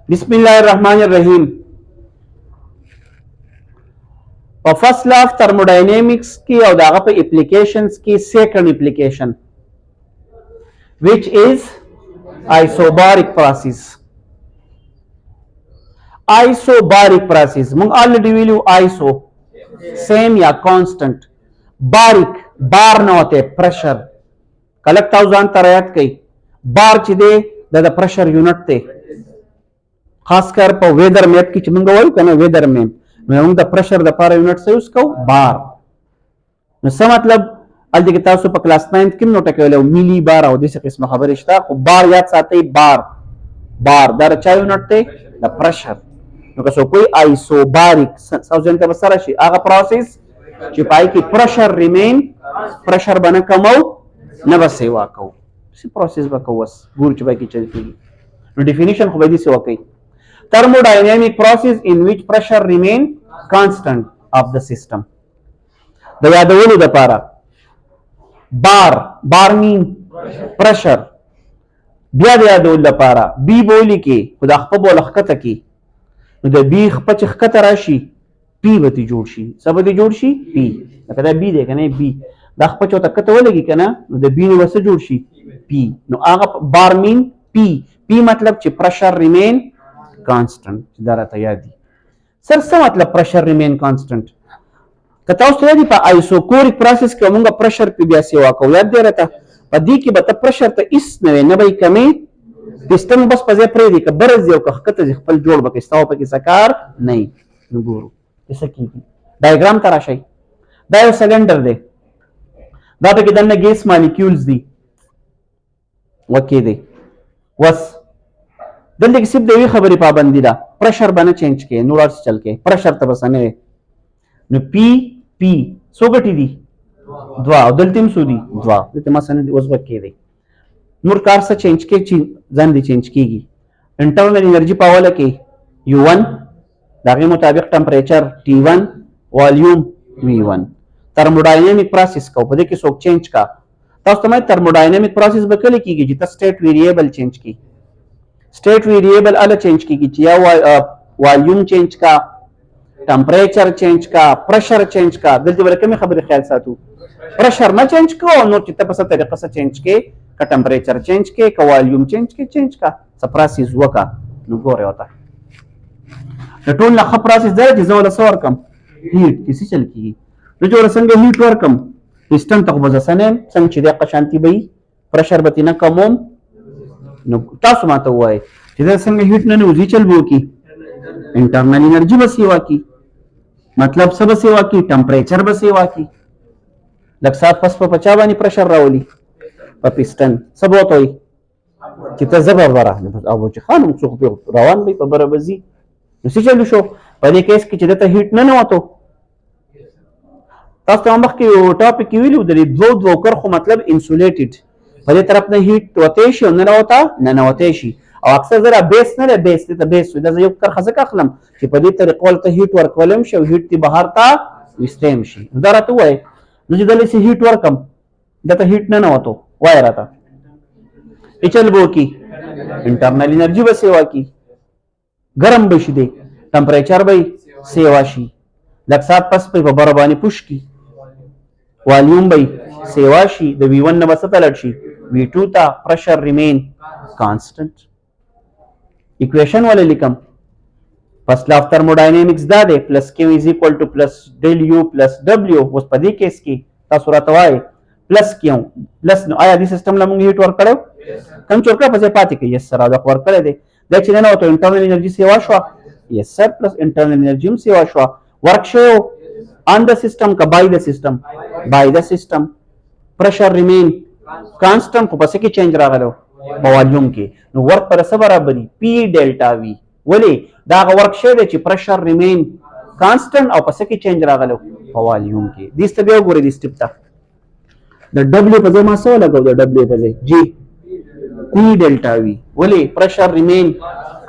बिस्मिल्लाहिर्रहमानिर्रहीम। और first law of thermodynamics की और दागा पे एप्लीकेशंस की second application which is isobaric process. Isobaric process मुंग ऑलरेडी वैल्यू आइसो सेम या कांस्टेंट, बारिक बार न होते प्रेशर कलक ताउजान तरयात कई बार चिदे द प्रेशर यूनिट ते खासकर पर वेदर मैप की चिमंग वही कना वेदर मैप में उंग द प्रेशर द पार यूनिट से उसको बार न स मतलब अलदी के तासु पर क्लास 9 किम नोट के मिली बार और दिस किस्म खबर इश्ता बार याद साथे बार बार दर चा यूनिट ते द प्रेशर नो कसो कोई आइसोबारिक साउजन का बसरा शी आगा प्रोसेस चिपाई की प्रेशर रिमेन प्रेशर बना कमो न बस सेवा को सी प्रोसेस बकवस गुर चिपाई की चलती नो डेफिनेशन खबदी से वाकई thermodynamic process in which pressure remain constant of the system. The yadawulu da para bar mean pressure bia da yadawulu da para b boli ke खुदा खप बोल खकत की no da b खपच खकत राशि p बती जोड़ शी सब बती जोड़ शी p कदा b दे कने b da खपच होता कत बोलेगी कना no da b ने वसे जोड़ शी p no आगा bar mean p मतलब च pressure remain कांस्टेंट दारा तैयारी सर से मतलब प्रेशर रिमेन कांस्टेंट कताउ से दी पा आइसोकोरिक प्रोसेस के मुंगा प्रेशर पे बिया सेवा को याद दे रहता पदी की बता प्रेशर त इस न भाई कमी पिस्टन बस पजे प्रे दी का बरज दियो का खकत खपल जोड़ बके स्ताव पे की सकार नहीं गुरु ऐसा की डायग्राम तराशई डायो सिलेंडर दे दा पे किदन गैस मॉलिक्यूल्स दी वके दे वस दल्ले की सिर्फ देवी खबरी पाबंदी दा प्रेशर बना चेंज के नूरा से चल के प्रेशर तब सने न पी सोगटी दी द्वा दलतिम सुदी द्वा ते मसने दी वसबक के दे नूर कार से चेंज के जान दी चेंज कीगी इंटरनल एनर्जी पावर के U1 दागे मुताबिक temperature T1 volume V1 thermodynamic process का उपदे के सोक चेंज का तो समय थर्मोडायनेमिक प्रोसेस बकले कीगी जिता स्टेट वेरिएबल चेंज की स्टेट वेरिएबल अलग चेंज की या वॉल्यूम चेंज का टेंपरेचर चेंज का प्रेशर चेंज का दिल वाले कमी खबर ख्याल सातू प्रेशर ना चेंज को नो चित्त पस तरीका से चेंज के का टेंपरेचर चेंज के का वॉल्यूम चेंज का सप्रासिस हुआ का नो गोरे होता है टोन ला खप्रासिस दे जिस वाला सौर कम हीट किसी चल की जो संग हीट वर कम पिस्टन तक बजा सने संग चिदे का शांति बई प्रेशर बतिना कमोम तासु माता हुआ है जिधर संग हीट ने उजी चल वो की इंटरनल एनर्जी बस सेवा की मतलब सब सेवा की टेंपरेचर बस सेवा की लक्सा फस पर पचावानी प्रेशर रावली पर पिस्टन सब होत होई किता जबर बरा अब वो खान सुख पे रवान भी पर बजी उसी चलू शो पहले केस की जिधर हीट न होतो तास मख की टॉपिक की विलू दरी दो कर खो मतलब इंसुलेटेड पहले तरफ ने हीट वतेशी और न होता न वतेशी और अक्सर जरा बेस न बेस ते बेस विदा जयक कर खसका खलम कि पदी तरीकोल ते heat work volume show heat ती बाहर ता विस्टेम शी उदारा तो है नुजिदली से हीट वर्क कम दता हीट न होतो वायर आता इचल बो की इंटरनल एनर्जी बस सेवा की गरम बशी दे टेंपरेचर बई सेवा शी लक्सा पस पे बरबानी पुश की वॉल्यूम बई सेवा शी द V1 न बस तलट शी V2 ता प्रेशर रिमेन कांस्टेंट इक्वेशन वाले लिखम फर्स्ट लॉ ऑफ थर्मोडायनेमिक्स दा दे plus Q is equal to plus del U plus W उस पदी केस की ता सूरत वाए प्लस Q प्लस आया दी सिस्टम ला मुंग हीट वर्क करे कम चोर का पसे पाती के यस सर आदा वर्क करे दे देखिए ना तो इंटरनल एनर्जी सेवा शो yes sir plus internal energy सेवा शो वर्क शो ऑन द सिस्टम का by the system pressure remain constant को बस की चेंज रहा गलो वॉल्यूम के नो वर्क पर सब बराबरी P डेल्टा V वले दा वर्क शेड ची प्रेशर रिमेन कांस्टेंट और बस की चेंज रहा गलो वॉल्यूम के दिस तबे गोरे दिस टिपता द W पजे मा सो लगो द W पजे G P डेल्टा V वले प्रेशर रिमेन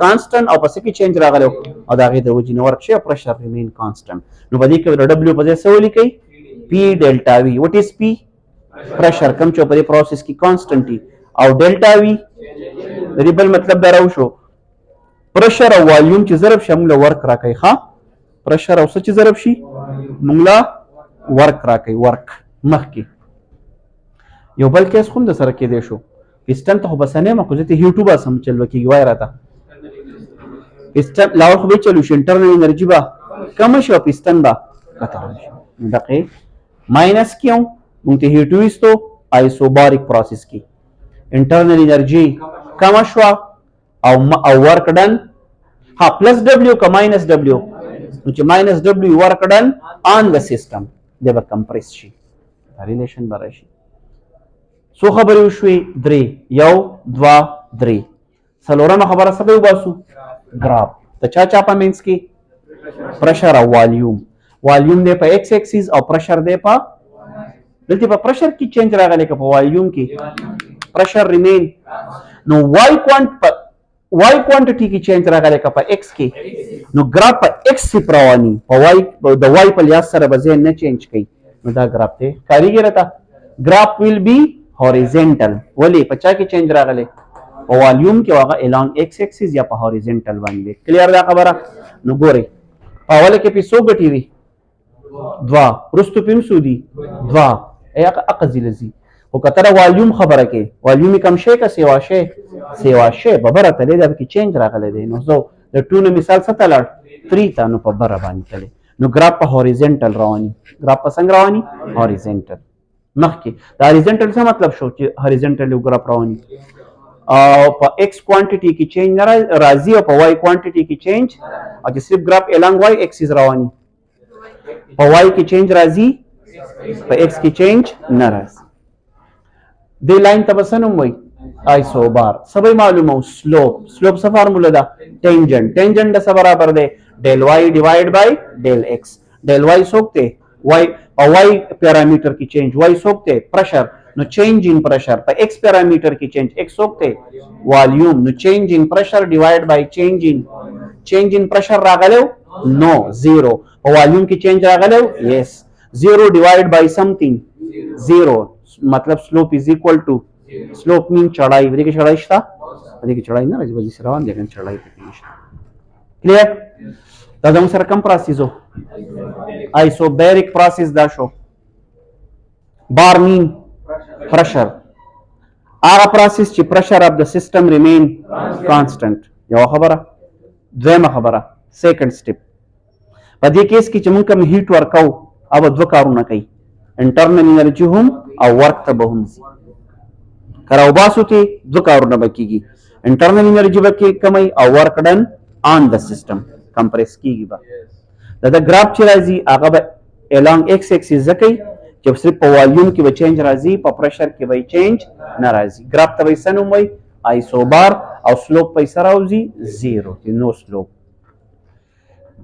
कांस्टेंट और बस की चेंज रहा गलो और दागे दो जी वर्क शेड प्रेशर रिमेन कांस्टेंट नो बदी के W पजे सो लिखई P delta V what is P pressure कम चोपरी प्रोसेस की कांस्टेंटी और डेल्टा V वेरिएबल मतलब दराउ शो پرشر او والیوم چې ضرب شي موږ ورک راکوي. ښه پرشر او څه چې ضرب شي موږ ورک راکوي. ورک مخکې یو بل کیس خو د سره کېدی شو پسټن ته خو بسنې ما خو زه ته هیټو باسم چلو کېږي وای راته پسټن لاول خو به چلو شي انټرنل انرژي به کم شي او پسټن به کته شي. دقیق ماینس کیوں مونږ ته هیټو ایستو آیسوباریک پروسس کې انټرنل انرژي کم شو او ورک ډن ها پلس ډبلیو کا ماینس ډبلیو نو چې ماینس ډبلیو ورک ډن آن د سیستم دی به کمپریس شي ریلیشن به راشي. څو خبرې وشوې؟ درې. یو دوه درې. څلورمه خبره څه به وباسو؟ ګراف د چا چا په منځ کې؟ پرشر او والیوم. والیوم دی په ایکس ایکسیز او پرشر دی په دلته په پرشر کې چینج راغلی که په والیوم کې پرشر ریمین نو وای کوانټیټي کې چینج راغلی که په ایکس کې نو ګراف په ایکس صفر رواني په وای د وای په لیاس سره به ځای نه چینج کوي نو دا ګراف دی کاریږي راته. ګراف ویل بی هوریزنټل ولې په چا کې چینج راغلی؟ په والیوم کې هغه الانګ ایکس ایکسیز یا په هوریزنټل باندې. کلیر دا خبره؟ نو ګورئ په اوله کې پې څو ګټې وي؟ دوه. وروستو پې هم څو دي؟ دوه. اقضي لذي خو که ته د والیوم خبره کې والیوم کم شی که سیوا شی؟ سیوا شی په بره تللی دا پکې چینج راغلی دی نو زه د ټو نه مثال څه ته لاړ؟ 3 ته نو په بره باندې تللی نو ګراف په هوریزنټل رواني. ګراف په څنګه رواني؟ هوریزنټل. مخکې د هوریزنټل څه مطلب شو چې هوریزنټل یو ګراف رواني او په ایکس کوانټیټي کې چینج نه راځي او په وای کوانټیټي کې چینج او چې صرف ګراف الانګ وای ایکسیز رواني په وای کې چینج راځي په ایکس کې چینج نه راځي. دې لاین ته به څه نوم وایي؟ آیسوبار. څه به معلومه سلوپ. سلوپ څه فارموله ده؟ ټینجنټ. ټینجنټ د څه برابر دی؟ ډیل وائی ډیوایډ بای ډیل ایکس. ډیل وائی څوک دی؟ وائی او وائی پیرامیټر کې چینج وائی څوک دی؟ پرشر نو چینج ان پرشر په ایکس پیرامیټر کې چینج ایکس څوک دی؟ والیوم نو چینج ان پرشر ډیوایډ بای چینج ان پرشر راغلو؟ نو زیرو. په والیوم کې چینج راغلو؟ یس. زیرو ډیوایډ بای سمثینګ زیرو مطلب سلوپ از اکول ټو سلوپ مین چړای. دې کې چړای شته؟ دې کې چړای نه راځي بل څه روان دي کنه چړای پکې نشته. کلیر؟ دا زموږ سره کوم پروسس وو؟ آیسوبیریک پروسس دا شو. بار مین pressure هغه پروسس چې پرشر اف د سیستم ریمین کانسټنټ. یو خبره. دویمه خبره سیکنډ سټیپ په دې کیس کې چې موږ کوم هیټ ورکو او دوه کارونه کوي انټرنل انرژي هم او ورک ته به هم ځي. کراو باسو ته دوه کارونه به کېږي انټرنل انرژي به کې کمی او ورک ډن آن د سیستم کمپریس کېږي به. دا ګراف چې راځي هغه به الانګ ایکس ایکسیز کوي چې صرف په والیوم کې به چینج راځي په پرشر کې به چینج نه راځي. ګراف ته به څه نوم وایي؟ آیسوبار او سلوپ به یې څه راوځي؟ زیرو. نو سلوپ.